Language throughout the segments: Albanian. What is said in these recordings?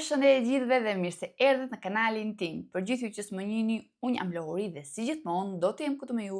Përshëndetje gjithëve dhe mirë se erdhët në kanalin tim. Për gjithë ju që s'më njihni, unë jam Lori dhe si gjithmonë do të jem këtu me ju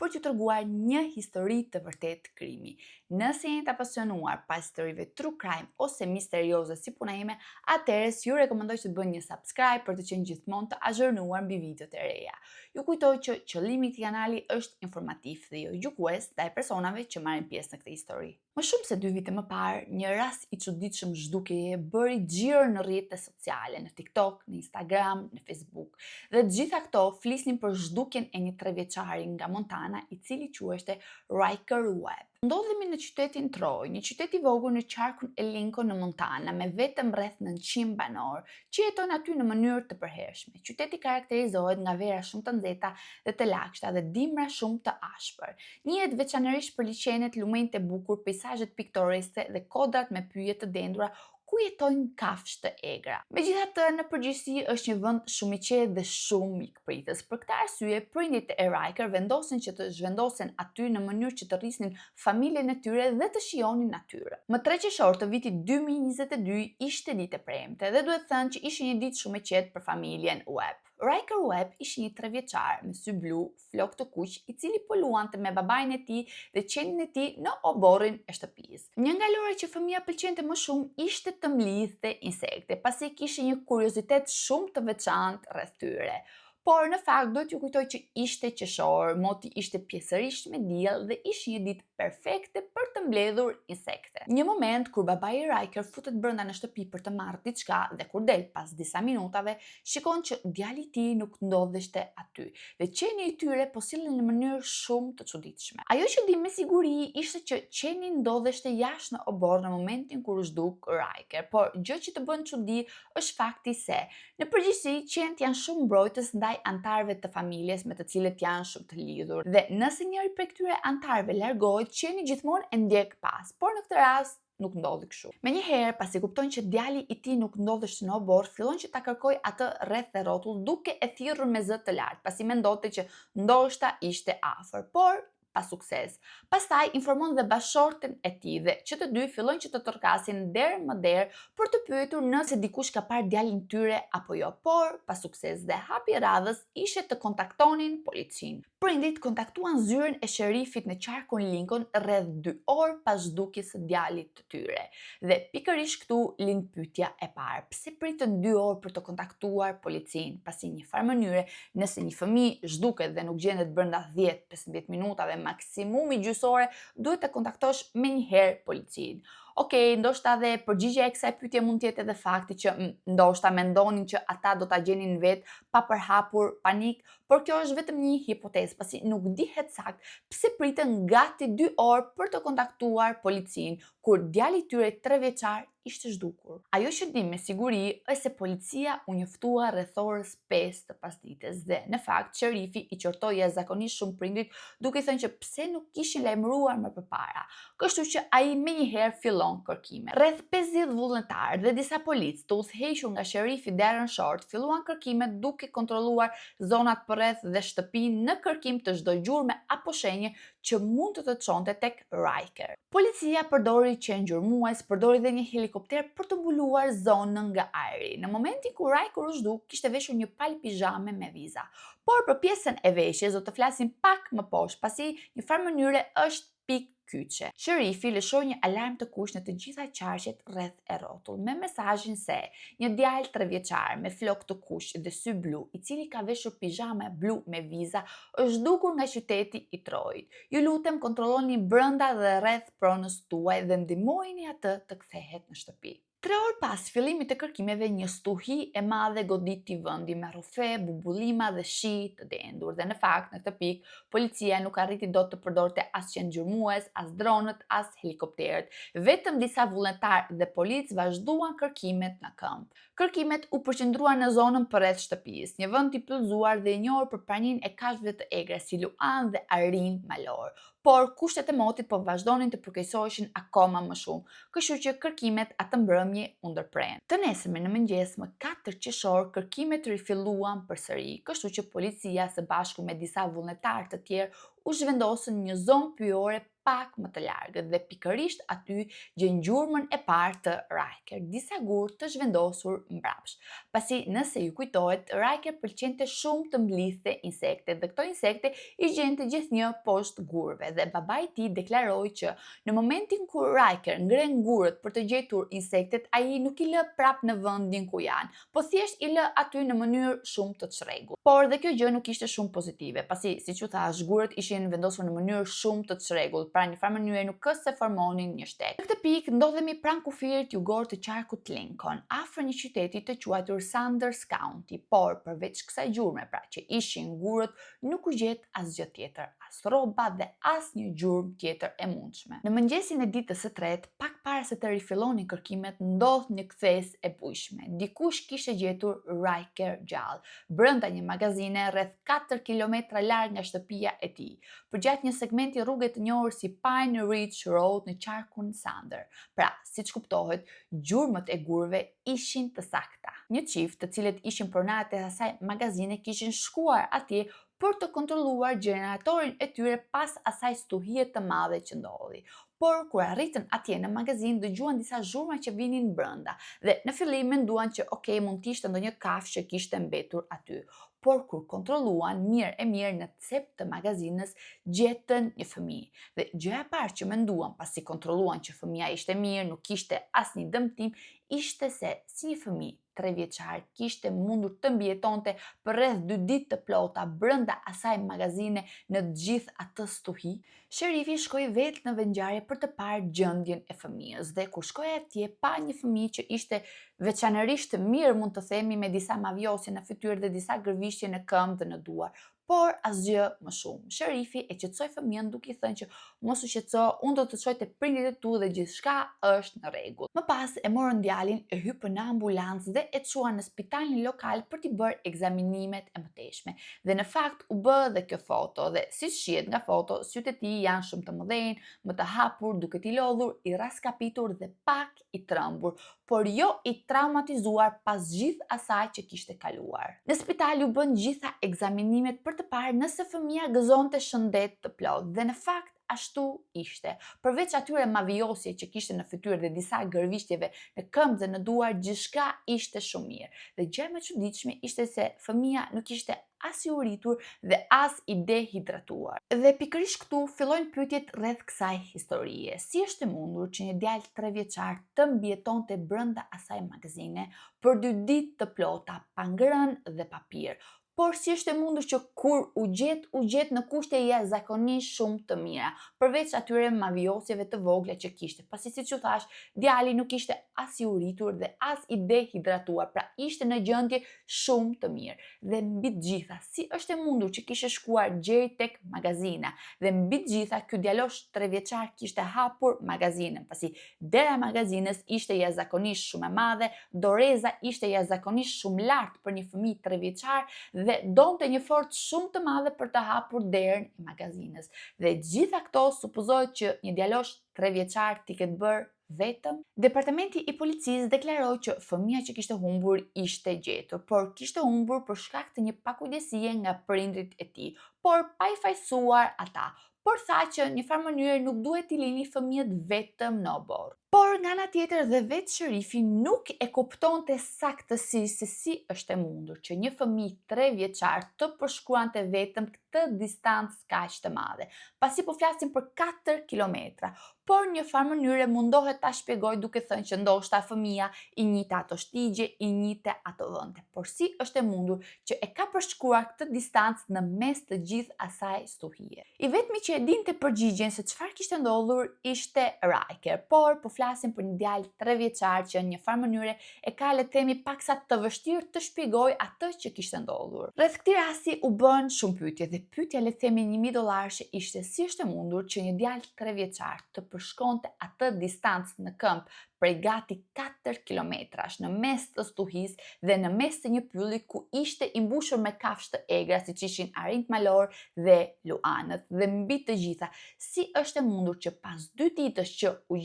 për t'ju treguar një histori të vërtetë krimi. Nëse jeni të apasionuar pas historive true crime ose misterioze si puna ime, atëherë ju rekomandoj që të bëni një subscribe për të qenë gjithmonë të azhurnuar mbi videot e reja. Ju kujtoj që qëllimi i këtij kanali është informativ dhe jo gjykues ndaj personave që marrin pjesë në këtë histori. Më shumë se 2 vite më parë, një rast i çuditshëm zhdukjeje bëri xhiro në rrjetet sociale, në TikTok, në Instagram, në Facebook. Dhe të gjitha këto flisnin për zhdukjen e një 3 vjeçari nga Montana, i cili quheshte Ryker Webb. Ndodhemi në qytetin Troy, një qytet i vogël në qarkun e Lincoln në Montana, me vetëm rreth 900 banor që jetojnë aty në mënyrë të përhershme. Qyteti karakterizohet nga vera shumë të nxehta dhe të lagshta dhe dimra shumë të ashpër. Njihet veçanërisht për liçenet, lumenjtë e bukur, peizazhet piktoreske dhe kodrat me pyje të dendura ku jetojnë kafshë të egra. Megjithatë, në përgjithësi është një vend shumë i qetë dhe shumë mikpritës. Për këtë arsye, prindit e Ryker vendosin që të zhvendosen aty në mënyrë që të rrisnin familjen e tyre dhe të shijonin natyrën. Më 3 qershor të vitit 2022 ishte ditë e premte dhe duhet thënë që ishte një ditë shumë e qetë për familjen Webb. Ryker Webb ishte një 3 vjeçar me sy blu, flokë të kuq, i cili po luante me babain e tij dhe qenin e tij në oborrin e shtëpisë. Një nga lojrat që fëmia pëlqente më shumë ishte të mlidhte insekte, pasi kishte një kuriozitet shumë të veçantë rreth tyre. Por në fakt do t'ju kujtoj që ishte qershor, moti ishte pjesërisht me diell dhe ishte një ditë perfekte për të mbledhur insekte. Një moment kur babai i Ryker futet brenda në shtëpi për të marrë diçka dhe kur del pas disa minutave, shikon që djali i tij nuk ndodheshte aty dhe qeni i tyre po sillen në mënyrë shumë të çuditshme. Ajo që di me siguri ishte që qeni ndodheshte jashtë në obor në momentin kur u zhduk Ryker, por gjë që të bën çudi është fakti se në përgjithësi qenët janë shumë mbrojtës ndaj antarëve të familjes me të cilët janë shumë të lidhur. Dhe nëse njëri prej këtyre antarëve largohet, qeni gjithmonë e ndjek pas, por në këtë rast nuk ndodhi kështu. Menjëherë, pasi kupton që djali i tij nuk ndodheshte në obor, fillon që ta kërkojë atë rreth e rrotull duke e thirrur me zë të lartë, pasi mendonte që ndoshta ishte afër, por pa sukses. Pastaj informon dhe bashorten e tij dhe që të dy fillojnë që të tërkasin derë më derë për të pyetur nëse dikush ka parë djalin tyre apo jo, por pa sukses dhe hapi i radhës ishte të kontaktonin policinë. Prindit kontaktuan zyrën e sherifit në qarkun Lincoln rreth 2 orë pas zhdukjes së djalit të tyre. Dhe pikërisht këtu lind pyetja e parë: pse pritën 2 orë për të kontaktuar policinë? Pasi në një farë mënyre, nëse një fëmijë zhduket dhe nuk gjendet brenda 10-15 minutave maksimumi gjysore, duhet të kontaktosh menjëherë policinë. Okej, ndoshta dhe përgjigjja e kësaj pyetje mund të jetë edhe fakti që ndoshta mendonin që ata do ta gjenin vetë pa përhapur panik, por kjo është vetëm një hipotezë, pasi nuk dihet saktë pse pritën gati 2 orë për të kontaktuar policinë kur djali i tyre 3 vjeçar ishte zhdukur. Ajo që di me siguri është se policia u njoftua rreth orës 5 të pasdites dhe në fakt sherifi i qortoi jashtëzakonisht shumë prindrit duke thënë që pse nuk kishin lajmëruar më përpara. Kështu që ai menjëherë fillon kërkime. Rreth 50 vullnetarë dhe disa policë të udhëhequr nga sherifi Derrenshort filluan kërkimet duke kontrolluar zonat përreth dhe shtëpinë në kërkim të çdo gjurme apo shenje që mund të çonte tek Ryker. Policia përdori qenë gjurmues, përdori dhe një helikopter për të mbuluar zonën nga ajri. Në momentin kur Ryker u zhduk, kishte veshur një palë pijame me viza. Por për pjesën e veshjes do të flasim pak më poshtë, pasi në farë mënyre është pikë kyçe. Sherifi lëshoi një alarm të kuq në të gjitha qarqet rreth e rrotull me mesazhin se një djalë 3 vjeçar me flokë të kuq dhe sy blu, i cili ka veshur pijame blu me viza, është zhdukur nga qyteti i Troyt. Ju lutem kontrolloni brenda dhe rreth pronës tuaj dhe ndihmojini atë të kthehet në shtëpi. 3 orë pas fillimit të kërkimeve, një stuhi e madhe goditi vendin me rrufe, bubullima dhe shi të dendur. Dhe në fakt, në këtë pikë, policia nuk arriti dot të përdorte as qenë gjurmues, as dronët, as helikopterët. Vetëm disa vullnetarë dhe policë vazhduan kërkimet në këmbë. Kërkimet u përqendruan në zonën përreth shtëpisë, një vend i plotëzuar dhe i njohur për praninë e kafshëve të egra si luan dhe arin malor. Por kushtet e motit po vazhdonin të përkeqësoheshin akoma më shumë, kështu që kërkimet atë mbrëmje u ndërpren. Të nesërmen në mëngjes më 4 qershor kërkimet rifilluan përsëri, kështu që policia së bashku me disa vullnetarë të tjerë u zhvendosën një zonë pyjore pak më të largët dhe pikërisht aty gjen gjurmën e parë të Riker, disa gur të zhvendosur mbrapsht. Pasi nëse ju kujtohet, Riker pëlqente shumë të mblidhte insekte dhe këto insekte i gjente gjithnjë poshtë gurëve dhe babai i tij deklaroi që në momentin kur Riker ngren gurët për të gjetur insektet, ai nuk i lë prap në vendin ku janë, po thjesht i lë aty në mënyrë shumë të çrregullt. Por dhe kjo gjë nuk ishte shumë pozitive, pasi siç u thash, gurët ishin vendosur në mënyrë shumë të çrregullt, pra në farë mënyre nuk është se formonin një shtet. Në këtë pikë ndodhemi pranë kufirit jugor të qarkut Lincoln, afër një qyteti të quajtur Sanders County, por përveç kësaj gjurme, pra që ishin gurët, nuk u gjet asgjë tjetër, as rroba dhe as një gjurmë tjetër e mundshme. Në mëngjesin e ditës së tretë, pak para se të rifillonin kërkimet, ndodh një kthes e bujshme. Dikush kishte gjetur Riker gjallë brenda një magazine rreth 4 kilometra larg nga shtëpia e tij, përgjatë një segmenti rruge të njohur si Pine Ridge Road në qarkun Sander. Pra, siç kuptohet, gjurmët e gurëve ishin të sakta. Një çift, të cilët ishin pronarët e asaj magazine, kishin shkuar atje për të kontrolluar gjeneratorin e tyre pas asaj stuhie të madhe që ndodhi. Por kur arritën atje në magazin, dëgjuan disa zhurma që vinin brenda dhe në fillim menduan që mund të ishte ndonjë kafshë që kishte mbetur aty. Por kur kontrolluan mirë e mirë në cep të magazinës, gjetën një fëmijë. Dhe gjëja e parë që menduan pasi kontrolluan që fëmia ishte mirë, nuk kishte asnjë dëmtim, ishte se si një fëmijë 3 vjeçar kishte mundur të mbijetonte për rreth 2 ditë të plota brenda asaj magazine në të gjithë atë stuhi. Sherifi shkoi vetë në vendngjarje për të parë gjendjen e fëmijës dhe kur shkoi atje pa një fëmijë që ishte veçanërisht mirë, mund të themi, me disa mavjosje në fytyrë dhe disa gërvishje në këmbë dhe në duar, por asgjë më shumë. Sherifi e qetësoi fëmijën duke i thënë që mos u shqetëso, unë do të çoj te prindit e tu dhe gjithçka është në rregull. Më pas e morën djalin, e hypën në ambulancë dhe e çuan në spitalin lokal për t'i bërë ekzaminimet e mëtejshme. Dhe në fakt u bë dhe kjo foto dhe siç shihet nga foto, sytë e tij janë shumë të mëdhenj, më të hapur, duke t'i lodhur, i raskapitur dhe pak i trembur, por jo i traumatizuar pas gjithë asaj që kishte kaluar. Në spital u bën gjitha ekzaminimet për të parë nëse fëmia gëzonte shëndet të plot dhe në fakt ashtu ishte. Përveç atyre mavjosje që kishte në fytyrë dhe disa gërvishtjeve në këmbë dhe në duar, gjithçka ishte shumë mirë. Dhe gjë më e çuditshme ishte se fëmia nuk ishte as i uritur dhe as i dehidratuar. Dhe pikërisht këtu fillojnë pyetjet rreth kësaj historie. Si është e mundur që një djalë 3 vjeçar të mbijetonte brenda asaj magazine për 2 ditë të plota pa ngrënë dhe pa pirë? Por si është e mundur që kur u gjet në kushte jashtëzakonisht shumë të mira, përveç atyre mavjosjeve të vogla që kishte, pasi siç u thash, djali nuk ishte as i uritur dhe as i dehidratuar, pra ishte në gjendje shumë të mirë. Dhe mbi të gjitha, si është e mundur që kishte shkuar deri tek magazina, dhe mbi të gjitha ky djalosh 3 vjeçar kishte hapur magazinën, pasi dera e magazinës ishte jashtëzakonisht shumë e madhe, doreza ishte jashtëzakonisht shumë lart për një fëmijë 3 vjeçar dhe donte një forcë shumë të madhe për të hapur derën e magazinës. Dhe gjitha këto supozohet që një djalosh 3 vjeçar t'i ketë bërë vetëm. Departamenti i policisë deklaroi që fëmia që kishte humbur ishte gjetur, por kishte humbur për shkak të një pakujdesie nga prindrit e tij, por pa i fajsuar ata. Por tha që një farë mënyre nuk duhet t'i lini fëmijët vetëm në oborr. Por nga ana tjetër dhe vetë sherifi nuk e kuptonte saktësisht se si është e mundur që një fëmijë 3 vjeçar të përshkruante vetëm këtë distancë kaq të madhe, pasi po flasim për 4 kilometra. Por një farë mënyre mundohet ta shpjegoj duke thënë që ndoshta fëmia i njihte ato shtigje, i njihte ato vende. Por si është e mundur që e ka përshkruar këtë distancë në mes të gjithë asaj stuhie? I vetmi që e dinte përgjigjen se çfarë kishte ndodhur ishte Riker, por po flasim për një djalë 3 vjeçar që në një farë mënyre e ka, le të themi, paksa të vështirë të shpjegojë atë që kishte ndodhur. Rreth këtij rasti u bën shumë pyetje dhe pyetja, le të themi, $1000 ishte si është e mundur që një djalë 3 vjeçar të përshkonte atë distancë në këmbë prej gati 4 kilometrash në mes të stuhisë dhe në mes të një pylli ku ishte i mbushur me kafshë të egra siç ishin arinjt malor dhe luanët. Dhe mbi të gjitha, si është e mundur që pas 2 ditësh që u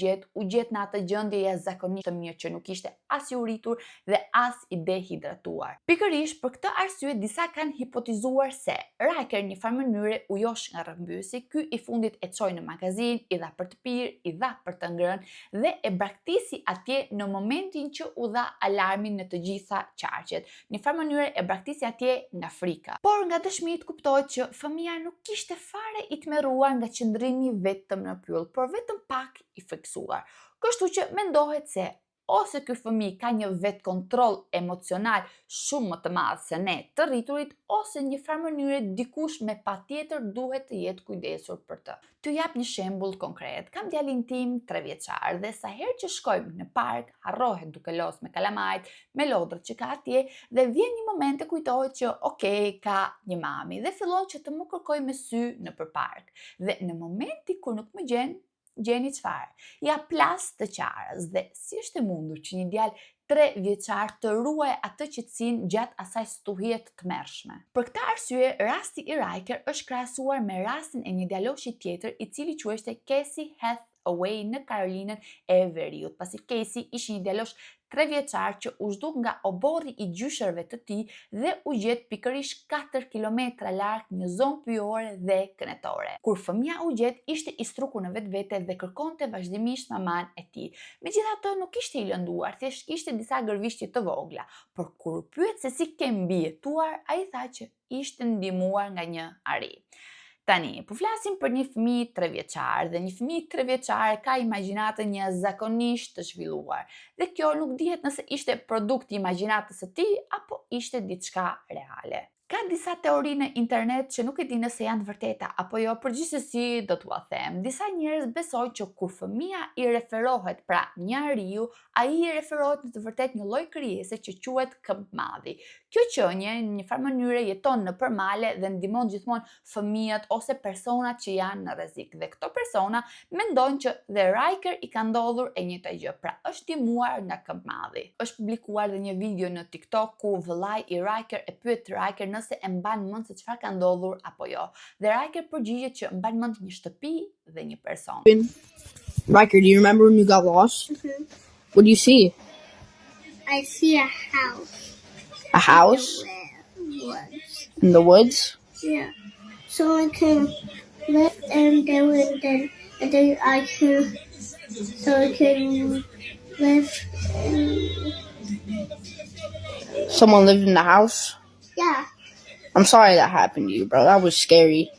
gjet në atë gjendje jashtëzakonisht të mirë që nuk ishte as i uritur dhe as i dehidratuar. Pikërisht për këtë arsye disa kanë hipotizuar se Riker një farë mënyre u josh nga rrëmbyesi, ky i fundit e çoi në magazin, i dha për të pirë, i dha për të ngrënë dhe e braktisi atje në momentin që u dha alarmin në të gjitha qarqet. Në farë mënyre e braktisi atje nga frika. Por nga dëshmitë kuptohet që fëmia nuk kishte fare i tmerruar nga qëndrimi vetëm në pyll, por vetëm pak i friksuar. Kështu që mendohet se ose ky fëmijë ka një vetë kontroll emocional shumë më të madh se ne të rriturit, ose një farë mënyre dikush me patjetër duhet të jetë kujdesur për të. T'ju jap një shembull konkret. Kam djalin tim 3 vjeçar dhe sa herë që shkojmë në park, harrohet duke los me kalamajt, me lodrat që ka atje dhe vjen një moment e kujtohet që okej, ka një mami dhe fillon që të më kërkoj me sy nëpër park. Dhe në momenti kur nuk më gjeni çfarë? Ja plas të qarës dhe si është e mundur që një djalë 3 vjeçar të ruaj atë qetësinë gjatë asaj stuhie të tmerrshme. Për këtë arsye, rasti i Riker është krahasuar me rastin e një djaloshi tjetër i cili quhej Casey Hathaway në Karolinën e Veriut, pasi Casey ishte një djalosh 3 vjeçar që u zhduk nga oborri i gjyshërve të tij dhe u gjet pikërisht 4 kilometra larg një zonë pyjore dhe kënetore. Kur fëmia u gjet, ishte i strukur në vetvete dhe kërkonte vazhdimisht maman e tij. Megjithatë nuk ishte i lënduar, thjesht kishte disa gërvishtje të vogla. Por kur u pyet se si ke mbijetuar, ai tha që ishte ndihmuar nga një ari. Tani, po flasim për një fëmijë 3 vjeçar dhe një fëmijë 3 vjeçar ka imagjinatën jashtëzakonisht të zhvilluar. Dhe kjo nuk dihet nëse ishte produkt i imagjinatës së tij apo ishte diçka reale. Ka disa teori në internet që nuk e di nëse janë të vërteta apo jo, përgjithsesi do t'ua them. Disa njerëz besojnë që kur fëmia i referohet pra një ariu, ai i referohet në të vërtetë një lloj krijese që quhet këmbmadhi. Kjo qenie në një farë mënyre jeton nëpër male dhe ndihmon gjithmonë fëmijët ose personat që janë në rrezik. Dhe këto persona mendojnë që dhe Riker i ka ndodhur e njëjta gjë, pra është ndihmuar nga këmbmadhi. Është publikuar dhe një video në TikTok ku vëllai i Riker e pyet Riker nëse e mban mend se çfarë ka ndodhur apo jo. Dhe Riker përgjigjet që mban mend një shtëpi dhe një person. Riker, do you remember when you got lost? What do you see? I see a house A house woods. in the woods? Yeah. So I can live and then I can live in, Someone lived in the house? yeah. I'm sorry that happened to you, bro. That was scary.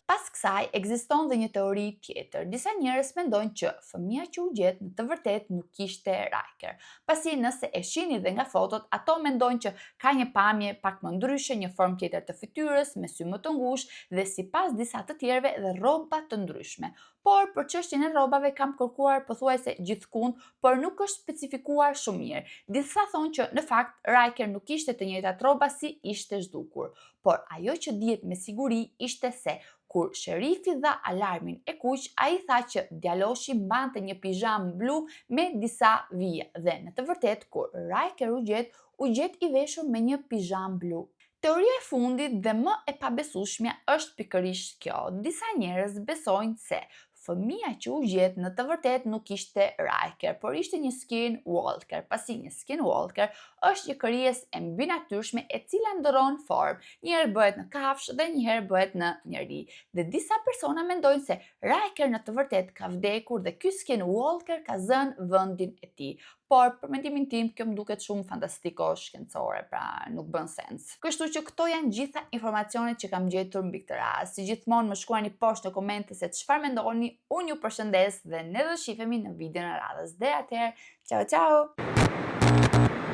Pas kësaj, ekziston dhe një teori tjetër. Disa njerëz mendojnë që fëmia që u gjet në të vërtetë nuk ishte Riker. Pasi nëse e shihni dhe nga fotot, ato mendojnë që ka një pamje pak më ndryshe, një formë tjetër të fytyrës, me sy më të ngushtë dhe sipas disa të tjerëve dhe rroba të ndryshme. Por për çështjen e rrobave kam kërkuar pothuajse gjithkund, por nuk është specifikuar shumë mirë. Disa thonë që në fakt Riker nuk kishte të njëjtat rroba si ishte zhdukur. Por ajo që dihet me siguri ishte se kur sherifi dha alarmin e kuq, ai tha që djaloshi mbante një pizham blu me disa vija dhe në të vërtetë kur Riker u gjet i veshur me një pizham blu. Teoria e fundit dhe më e pabesueshmja është pikërisht kjo. Disa njerëz besojnë se fëmia që u gjet në të vërtetë nuk ishte Riker, por ishte një skinwalker, pasi një skinwalker është një krijesë e mbinatyrshme e cila ndron formë. Njëherë bëhet në kafshë dhe njëherë bëhet në njeri. Dhe disa persona mendojnë se Riker në të vërtetë ka vdekur dhe ky skinwalker ka zënë vendin e tij. Por për mendimin tim kjo më duket shumë fantastiko shkencore, pra nuk bën sens. Kështu që këto janë gjitha informacionet që kam gjetur mbi këtë rast. Si gjithmonë më shkruani poshtë në komente se çfarë mendoni. Unë ju përshëndes dhe ne do shihemi në videon e radhës. Deri atëherë, ciao ciao.